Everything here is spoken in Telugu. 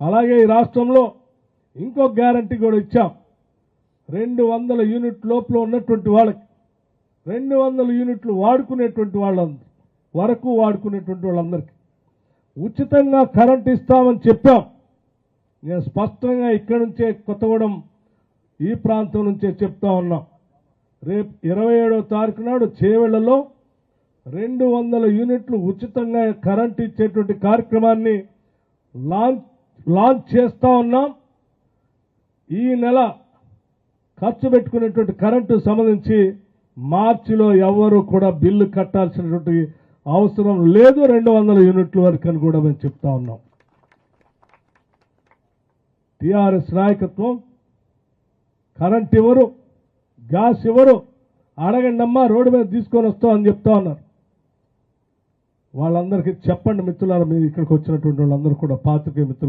అలాగే ఈ రాష్ట్రంలో ఇంకో గ్యారంటీ కూడా ఇచ్చాం. 200 యూనిట్ లోపల ఉన్నటువంటి వాళ్ళకి 200 యూనిట్లు వాడుకునేటువంటి వాళ్ళందరికీ ఉచితంగా కరెంట్ ఇస్తామని చెప్పాం. నేను స్పష్టంగా ఇక్కడి నుంచే కొత్తగూడెం ఈ ప్రాంతం నుంచే చెప్తా ఉన్నాం. రేపు 27వ తారీఖు నాడు చేవెళ్లలో 200 యూనిట్లు ఉచితంగా కరెంట్ ఇచ్చేటువంటి కార్యక్రమాన్ని లాంచ్ చేస్తా ఉన్నాం. ఈ నెల ఖర్చు పెట్టుకునేటువంటి కరెంటు సంబంధించి మార్చిలో ఎవరు కూడా బిల్లు కట్టాల్సినటువంటి అవసరం లేదు. 200 యూనిట్ల వరకు అని కూడా మేము చెప్తా ఉన్నాం. టీఆర్ఎస్ నాయకత్వం కరెంట్ ఇవ్వరు, గ్యాస్ ఇవ్వరు, అడగండి అమ్మా రోడ్డు మీద తీసుకొని వస్తామని చెప్తా ఉన్నారు. వాళ్ళందరికీ చెప్పండి మిత్రులారా, మీరు ఇక్కడికి వచ్చినటువంటి వాళ్ళందరూ కూడా పాత్రికేయ మిత్రులు